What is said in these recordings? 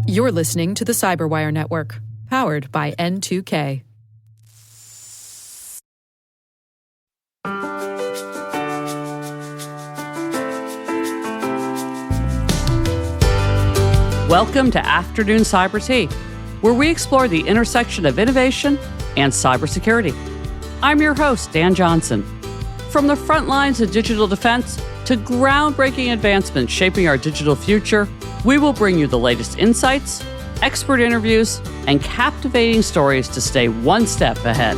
You're listening to the Cyberwire Network, powered by N2K. Welcome to Afternoon Cyber Tea, where we explore the intersection of innovation and cybersecurity. I'm your host, Dan Johnson. From the front lines of digital defense to groundbreaking advancements shaping our digital future, we will bring you the latest insights, expert interviews, and captivating stories to stay one step ahead.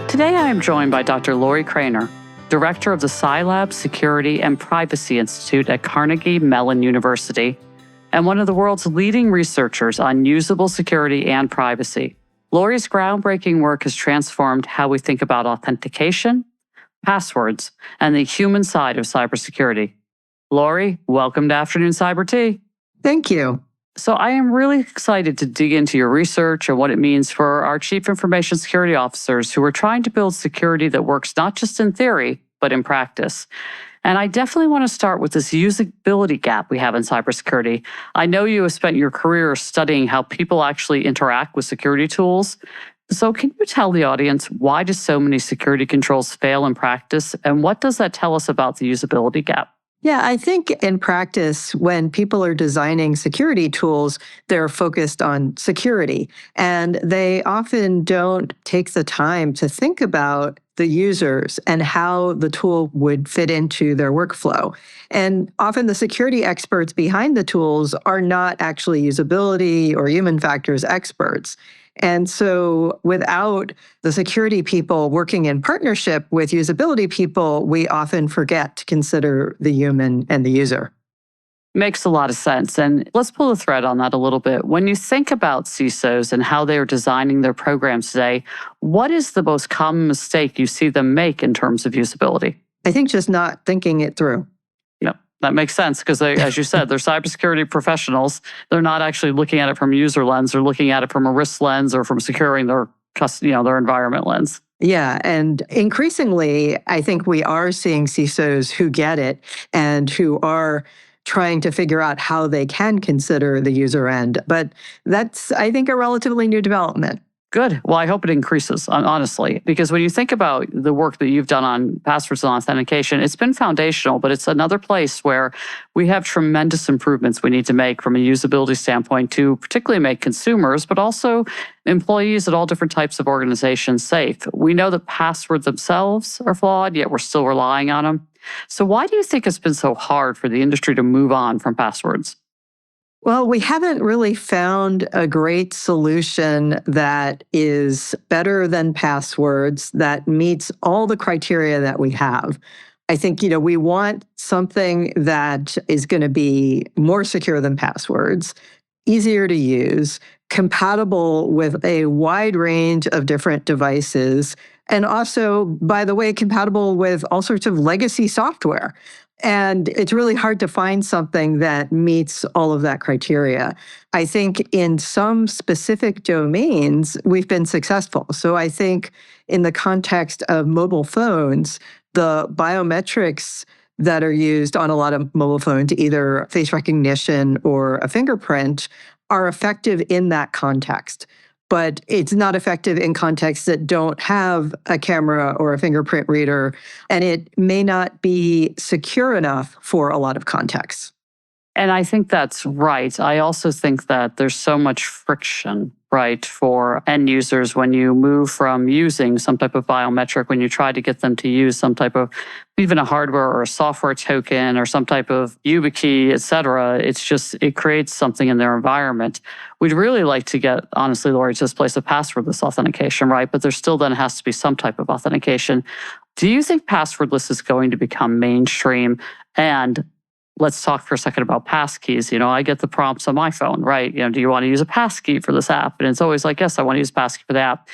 Today I am joined by Dr. Lorrie Cranor, Director of the Scilab Security and Privacy Institute at Carnegie Mellon University, and one of the world's leading researchers on usable security and privacy. Lorrie's groundbreaking work has transformed how we think about authentication, passwords, and the human side of cybersecurity. Lorrie, welcome to Afternoon Cyber Tea. Thank you. So I am really excited to dig into your research and what it means for our chief information security officers who are trying to build security that works not just in theory, but in practice. And I definitely want to start with this usability gap we have in cybersecurity. I know you have spent your career studying how people actually interact with security tools. So can you tell the audience, why do so many security controls fail in practice? And what does that tell us about the usability gap? Yeah, I think in practice, when people are designing security tools, they're focused on security, and they often don't take the time to think about the users and how the tool would fit into their workflow. And often the security experts behind the tools are not actually usability or human factors experts. And so without the security people working in partnership with usability people, we often forget to consider the human and the user. Makes a lot of sense. And let's pull a thread on that a little bit. When you think about CISOs and how they are designing their programs today, what is the most common mistake you see them make in terms of usability? I think just not thinking it through. That makes sense because, as you said, they're cybersecurity professionals. They're not actually looking at it from a user lens. They're looking at it from a risk lens or from securing their environment lens. Yeah, and increasingly, I think we are seeing CISOs who get it and who are trying to figure out how they can consider the user end. But that's, I think, a relatively new development. Good. Well, I hope it increases, honestly, because when you think about the work that you've done on passwords and authentication, it's been foundational, but it's another place where we have tremendous improvements we need to make from a usability standpoint to particularly make consumers, but also employees at all different types of organizations safe. We know that passwords themselves are flawed, yet we're still relying on them. So why do you think it's been so hard for the industry to move on from passwords? Well, we haven't really found a great solution that is better than passwords, that meets all the criteria that we have. I think, we want something that is going to be more secure than passwords, easier to use, compatible with a wide range of different devices, and also, by the way, compatible with all sorts of legacy software. And it's really hard to find something that meets all of that criteria. I think in some specific domains, we've been successful. So I think in the context of mobile phones, the biometrics that are used on a lot of mobile phones, either face recognition or a fingerprint, are effective in that context. But it's not effective in contexts that don't have a camera or a fingerprint reader, and it may not be secure enough for a lot of contexts. And I think that's right. I also think that there's so much friction, right, for end users when you move from using some type of biometric, when you try to get them to use some type of, even a hardware or a software token or some type of YubiKey, et cetera. It creates something in their environment. We'd really like to get, honestly, Lorrie, to this place of passwordless authentication, right? But there still then has to be some type of authentication. Do you think passwordless is going to become mainstream? And let's talk for a second about passkeys. I get the prompts on my phone, right? Do you want to use a passkey for this app? And it's always like, yes, I want to use a passkey for the app.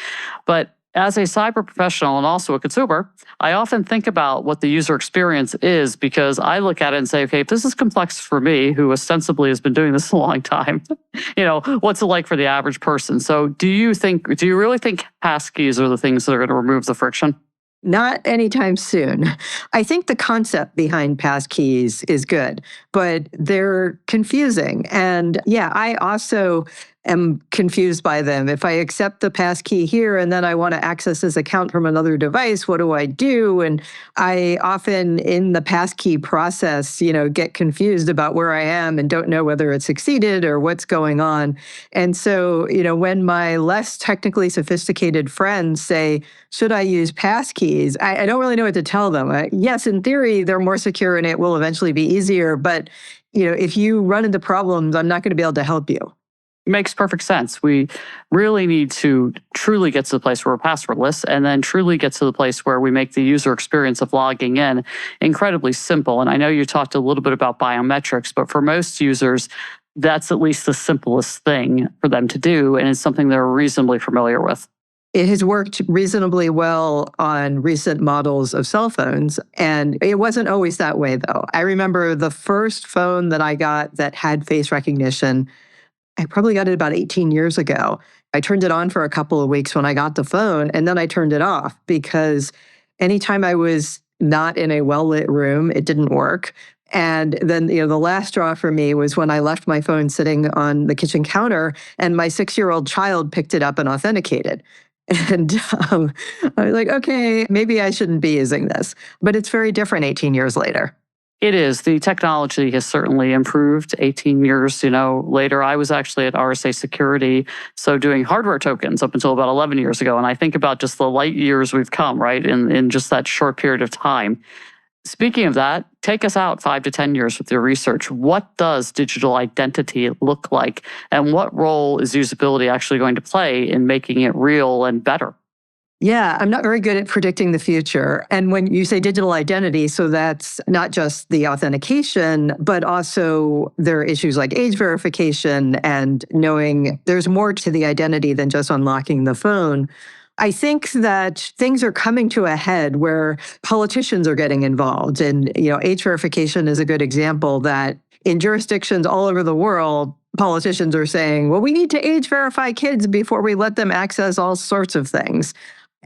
But as a cyber professional and also a consumer, I often think about what the user experience is because I look at it and say, okay, if this is complex for me, who ostensibly has been doing this a long time, what's it like for the average person? So do you really think passkeys are the things that are going to remove the friction? Not anytime soon. I think the concept behind passkeys is good, but they're confusing. And yeah, I also am confused by them. If I accept the passkey here and then I want to access this account from another device, what do I do? And I often in the passkey process, get confused about where I am and don't know whether it's succeeded or what's going on. And so, when my less technically sophisticated friends say, should I use passkeys? I don't really know what to tell them. Yes, in theory, they're more secure and it will eventually be easier. But, if you run into problems, I'm not going to be able to help you. Makes perfect sense. We really need to truly get to the place where we're passwordless and then truly get to the place where we make the user experience of logging in incredibly simple. And I know you talked a little bit about biometrics, but for most users, that's at least the simplest thing for them to do. And it's something they're reasonably familiar with. It has worked reasonably well on recent models of cell phones. And it wasn't always that way, though. I remember the first phone that I got that had face recognition. I probably got it about 18 years ago. I turned it on for a couple of weeks when I got the phone, and then I turned it off because anytime I was not in a well-lit room, it didn't work. And then, the last straw for me was when I left my phone sitting on the kitchen counter and my 6-year-old child picked it up and authenticated. And I was like, okay, maybe I shouldn't be using this. But it's very different 18 years later. It is. The technology has certainly improved 18 years, later. I was actually at RSA Security, so doing hardware tokens up until about 11 years ago. And I think about just the light years we've come, right, in just that short period of time. Speaking of that, take us out 5 to 10 years with your research. What does digital identity look like? And what role is usability actually going to play in making it real and better? Yeah, I'm not very good at predicting the future. And when you say digital identity, so that's not just the authentication, but also there are issues like age verification and knowing there's more to the identity than just unlocking the phone. I think that things are coming to a head where politicians are getting involved. And, age verification is a good example that in jurisdictions all over the world, politicians are saying, well, we need to age verify kids before we let them access all sorts of things.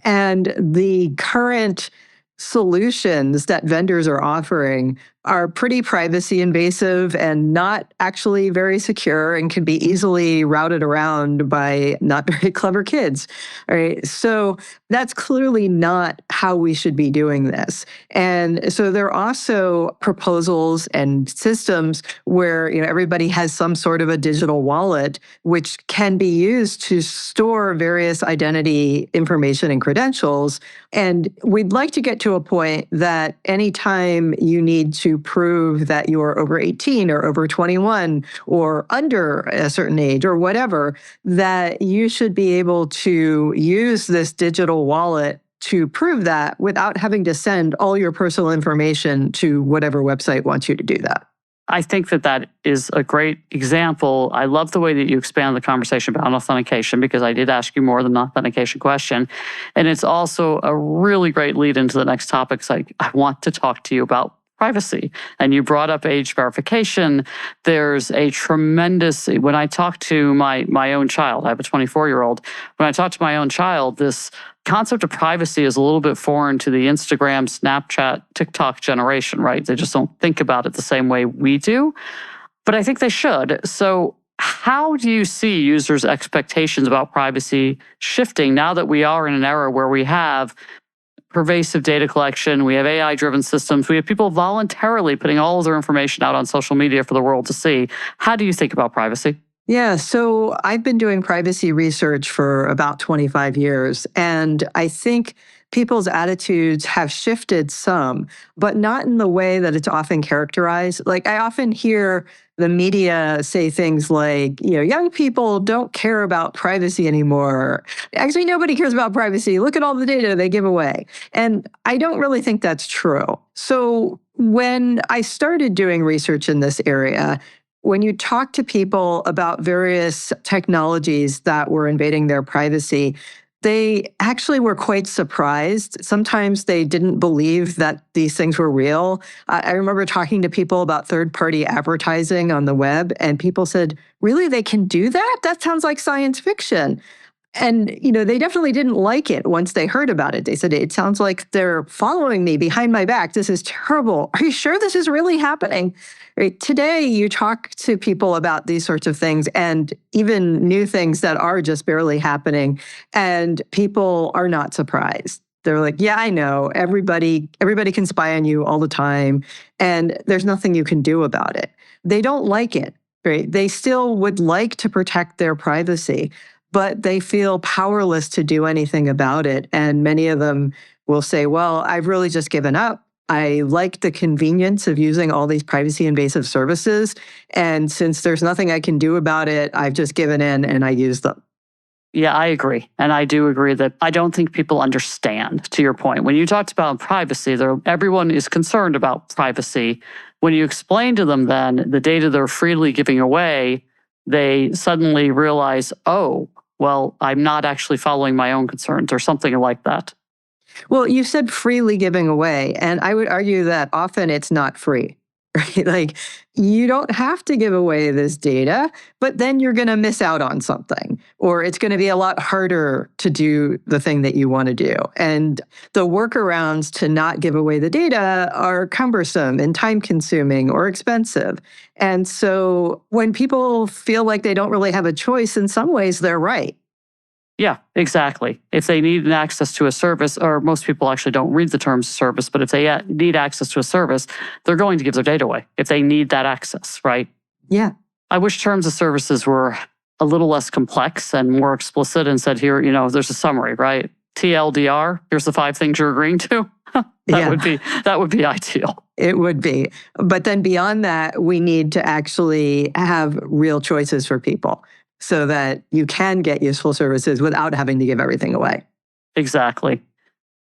And the current solutions that vendors are offering are pretty privacy invasive and not actually very secure and can be easily routed around by not very clever kids. All right. So that's clearly not how we should be doing this. And so there are also proposals and systems where everybody has some sort of a digital wallet which can be used to store various identity information and credentials. And we'd like to get to a point that anytime you need to prove that you're over 18 or over 21 or under a certain age or whatever, that you should be able to use this digital wallet to prove that without having to send all your personal information to whatever website wants you to do that. I think that is a great example. I love the way that you expand the conversation about authentication because I did ask you more than an authentication question. And it's also a really great lead into the next topic. I want to talk to you about privacy. And you brought up age verification. There's a tremendous, when I talk to my own child, I have a 24-year-old, when I talk to my own child, this concept of privacy is a little bit foreign to the Instagram, Snapchat, TikTok generation, right? They just don't think about it the same way we do. But I think they should. So how do you see users' expectations about privacy shifting now that we are in an era where we have pervasive data collection, we have AI-driven systems, we have people voluntarily putting all of their information out on social media for the world to see? How do you think about privacy? Yeah, so I've been doing privacy research for about 25 years, and I think people's attitudes have shifted some, but not in the way that it's often characterized. Like I often hear the media say things like, young people don't care about privacy anymore. Actually, nobody cares about privacy. Look at all the data they give away. And I don't really think that's true. So when I started doing research in this area, when you talk to people about various technologies that were invading their privacy, they actually were quite surprised. Sometimes they didn't believe that these things were real. I remember talking to people about third-party advertising on the web, and people said, really, they can do that? That sounds like science fiction. And, they definitely didn't like it once they heard about it. They said, it sounds like they're following me behind my back. This is terrible. Are you sure this is really happening? Right? Today, you talk to people about these sorts of things and even new things that are just barely happening, and people are not surprised. They're like, yeah, I know. Everybody can spy on you all the time, and there's nothing you can do about it. They don't like it, right? They still would like to protect their privacy, but they feel powerless to do anything about it. And many of them will say, well, I've really just given up. I like the convenience of using all these privacy invasive services. And since there's nothing I can do about it, I've just given in and I use them. Yeah, I agree. And I do agree that I don't think people understand, to your point. When you talked about privacy, everyone is concerned about privacy. When you explain to them then the data they're freely giving away, they suddenly realize, oh, well, I'm not actually following my own concerns or something like that. Well, you said freely giving away, and I would argue that often it's not free, right? Like, you don't have to give away this data, but then you're going to miss out on something, or it's going to be a lot harder to do the thing that you want to do. And the workarounds to not give away the data are cumbersome and time consuming or expensive. And so when people feel like they don't really have a choice, in some ways, they're right. Yeah, exactly. If they need an access to a service, or most people actually don't read the terms of service, but if they need access to a service, they're going to give their data away if they need that access, right? Yeah. I wish terms of services were a little less complex and more explicit and said here, there's a summary, right? TLDR, here's the 5 things you're agreeing to. That would be ideal. It would be. But then beyond that, we need to actually have real choices for people, so that you can get useful services without having to give everything away. Exactly.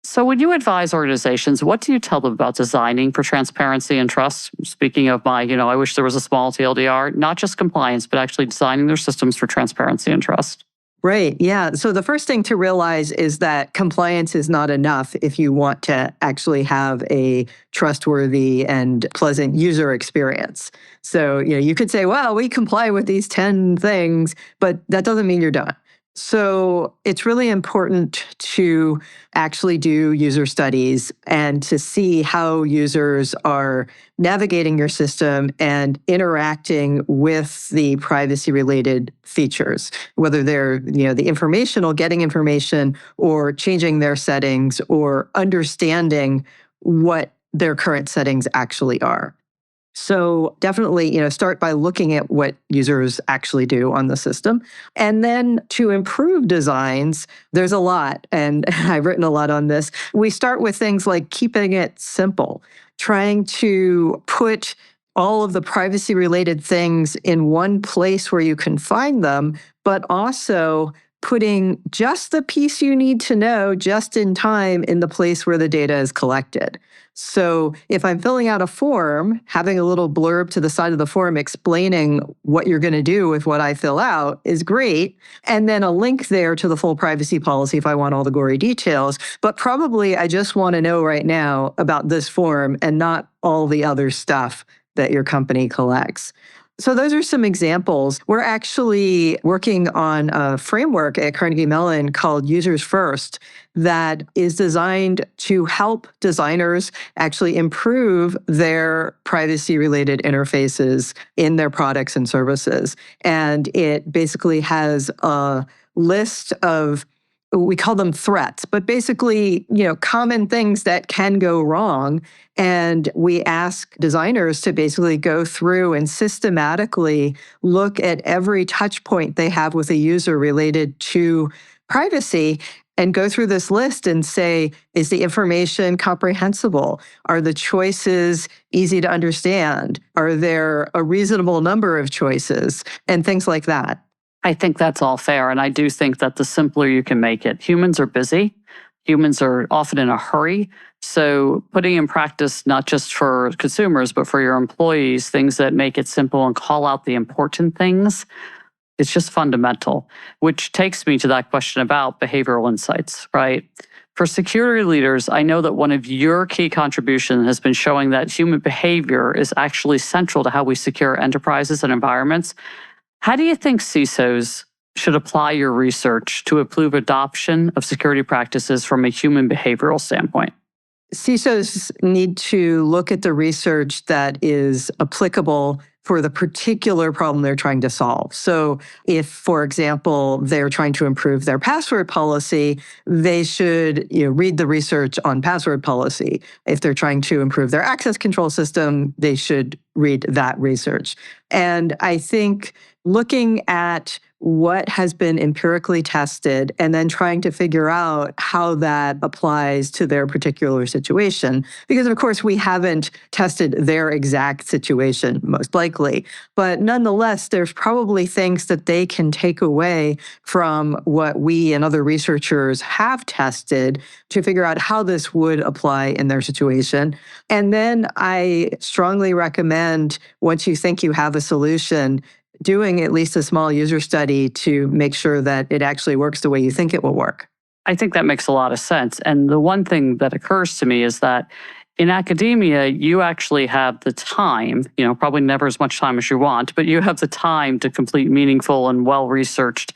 So when you advise organizations, what do you tell them about designing for transparency and trust? Speaking of I wish there was a small TLDR, not just compliance, but actually designing their systems for transparency and trust. Right. Yeah. So the first thing to realize is that compliance is not enough if you want to actually have a trustworthy and pleasant user experience. So, you could say, well, we comply with these 10 things, but that doesn't mean you're done. So it's really important to actually do user studies and to see how users are navigating your system and interacting with the privacy-related features, whether they're, the informational, getting information, or changing their settings, or understanding what their current settings actually are. So definitely, start by looking at what users actually do on the system. And then to improve designs, there's a lot, and I've written a lot on this. We start with things like keeping it simple, trying to put all of the privacy-related things in one place where you can find them, but also putting just the piece you need to know just in time in the place where the data is collected. So if I'm filling out a form, having a little blurb to the side of the form explaining what you're going to do with what I fill out is great. And then a link there to the full privacy policy if I want all the gory details. But probably I just want to know right now about this form and not all the other stuff that your company collects. So those are some examples. We're actually working on a framework at Carnegie Mellon called Users First that is designed to help designers actually improve their privacy-related interfaces in their products and services. And it basically has a list of, we call them threats, but basically, common things that can go wrong. And we ask designers to basically go through and systematically look at every touch point they have with a user related to privacy and go through this list and say, is the information comprehensible? Are the choices easy to understand? Are there a reasonable number of choices? And things like that. I think that's all fair. And I do think that the simpler you can make it, humans are busy. Humans are often in a hurry. So putting in practice, not just for consumers, but for your employees, things that make it simple and call out the important things, it's just fundamental, which takes me to that question about behavioral insights, right? For security leaders, I know that one of your key contributions has been showing that human behavior is actually central to how we secure enterprises and environments. How do you think CISOs should apply your research to improve adoption of security practices from a human behavioral standpoint? CISOs need to look at the research that is applicable for the particular problem they're trying to solve. So if, for example, they're trying to improve their password policy, they should read the research on password policy. If they're trying to improve their access control system, they should read that research. And I think looking at what has been empirically tested and then trying to figure out how that applies to their particular situation. Because, of course, we haven't tested their exact situation, most likely. But nonetheless, there's probably things that they can take away from what we and other researchers have tested to figure out how this would apply in their situation. And then I strongly recommend, once you think you have a solution, doing at least a small user study to make sure that it actually works the way you think it will work. I think that makes a lot of sense. And the one thing that occurs to me is that in academia, you actually have the time, probably never as much time as you want, but you have the time to complete meaningful and well-researched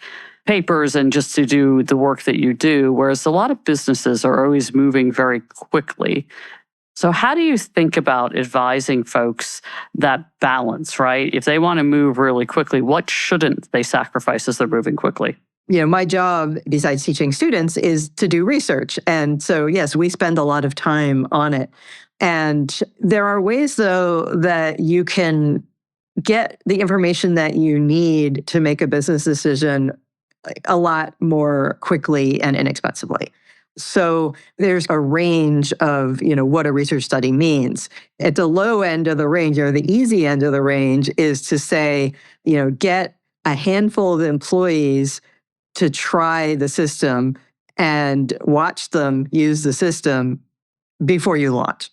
papers and just to do the work that you do, whereas a lot of businesses are always moving very quickly. So how do you think about advising folks that balance, right? If they want to move really quickly, what shouldn't they sacrifice as they're moving quickly? My job, besides teaching students, is to do research. And so, yes, we spend a lot of time on it. And there are ways, though, that you can get the information that you need to make a business decision a lot more quickly and inexpensively. So there's a range of, what a research study means. At the low end of the range, or the easy end of the range, is to say, get a handful of employees to try the system and watch them use the system before you launch.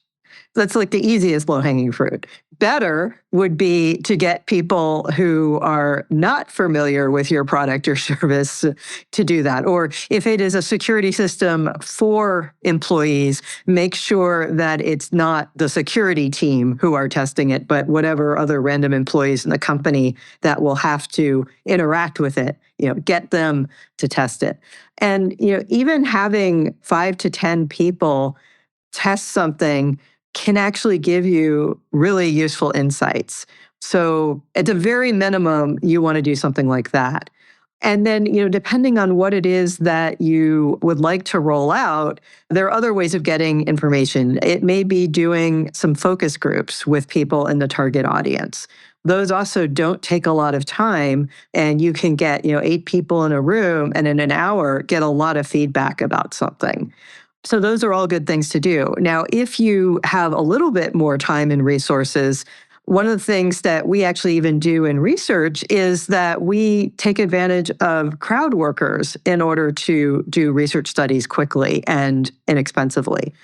That's like the easiest low-hanging fruit. Better would be to get people who are not familiar with your product or service to do that. Or if it is a security system for employees, make sure that it's not the security team who are testing it, but whatever other random employees in the company that will have to interact with it, get them to test it. And, even having 5 to 10 people test something can actually give you really useful insights. So at the very minimum, you want to do something like that. And then, depending on what it is that you would like to roll out, there are other ways of getting information. It may be doing some focus groups with people in the target audience. Those also don't take a lot of time, and you can get, 8 people in a room and in an hour get a lot of feedback about something. So those are all good things to do. Now, if you have a little bit more time and resources, one of the things that we actually even do in research is that we take advantage of crowd workers in order to do research studies quickly and inexpensively.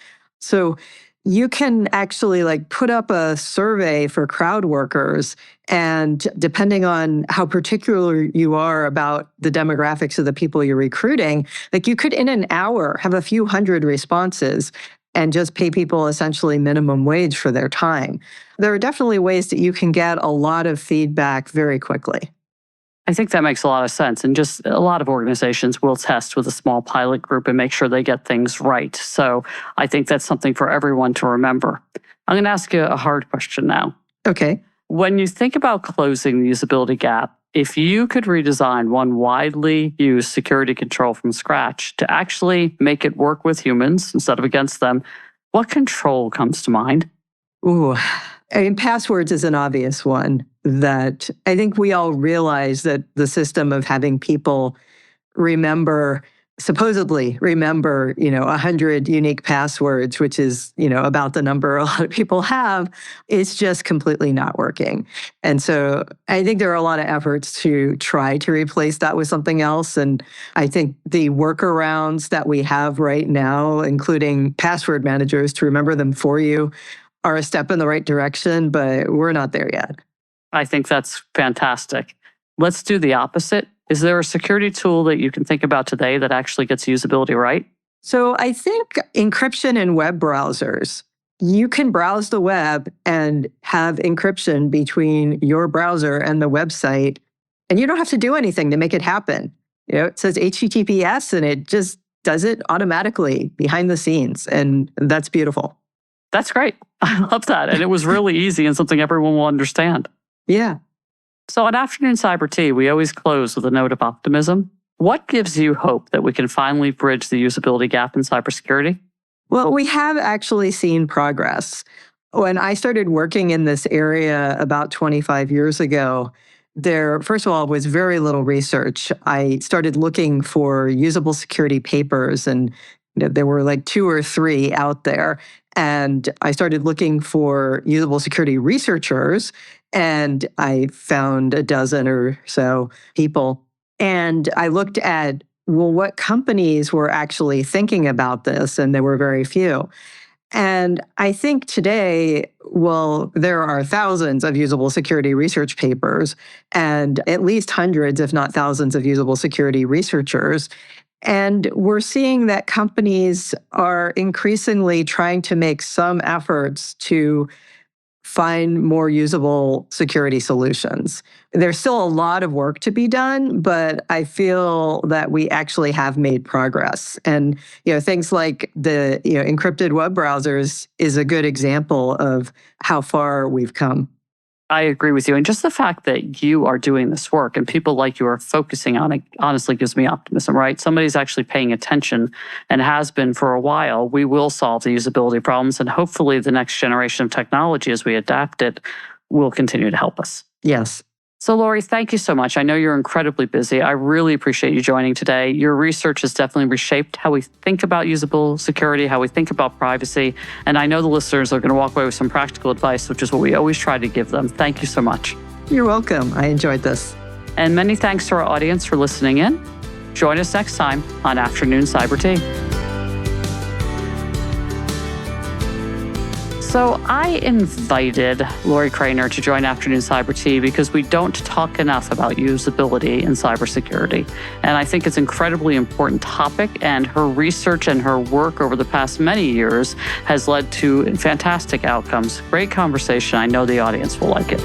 So you can actually put up a survey for crowd workers, and depending on how particular you are about the demographics of the people you're recruiting, you could in an hour have a few hundred responses and just pay people essentially minimum wage for their time. There are definitely ways that you can get a lot of feedback very quickly. I think that makes a lot of sense. And just a lot of organizations will test with a small pilot group and make sure they get things right. So I think that's something for everyone to remember. I'm going to ask you a hard question now. Okay. When you think about closing the usability gap, if you could redesign one widely used security control from scratch to actually make it work with humans instead of against them, what control comes to mind? Ooh, passwords is an obvious one that I think we all realize that the system of having people supposedly remember, 100 unique passwords, which is, about the number a lot of people have, is just completely not working. And so I think there are a lot of efforts to try to replace that with something else. And I think the workarounds that we have right now, including password managers to remember them for you, are a step in the right direction, but we're not there yet. I think that's fantastic. Let's do the opposite. Is there a security tool that you can think about today that actually gets usability right? So I think encryption in web browsers. You can browse the web and have encryption between your browser and the website, and you don't have to do anything to make it happen. It says HTTPS and it just does it automatically behind the scenes. And that's beautiful. That's great. I love that. And it was really easy and something everyone will understand. Yeah. So at Afternoon Cyber Tea, we always close with a note of optimism. What gives you hope that we can finally bridge the usability gap in cybersecurity? Well, we have actually seen progress. When I started working in this area about 25 years ago, there, first of all, was very little research. I started looking for usable security papers, and there were like 2 or 3 out there. And I started looking for usable security researchers, and I found a dozen or so people. And I looked at, well, what companies were actually thinking about this? And there were very few. And I think today, well, there are thousands of usable security research papers and at least hundreds, if not thousands, of usable security researchers. And we're seeing that companies are increasingly trying to make some efforts to find more usable security solutions. There's still a lot of work to be done, but I feel that we actually have made progress. And things like the encrypted web browsers is a good example of how far we've come. I agree with you. And just the fact that you are doing this work and people like you are focusing on it honestly gives me optimism, right? Somebody's actually paying attention and has been for a while. We will solve the usability problems, and hopefully the next generation of technology, as we adapt it, will continue to help us. Yes. So, Lorrie, thank you so much. I know you're incredibly busy. I really appreciate you joining today. Your research has definitely reshaped how we think about usable security, how we think about privacy. And I know the listeners are going to walk away with some practical advice, which is what we always try to give them. Thank you so much. You're welcome. I enjoyed this. And many thanks to our audience for listening in. Join us next time on Afternoon Cyber Tea. So I invited Lorrie Cranor to join Afternoon Cyber Tea because we don't talk enough about usability in cybersecurity. And I think it's an incredibly important topic, and her research and her work over the past many years has led to fantastic outcomes. Great conversation. I know the audience will like it.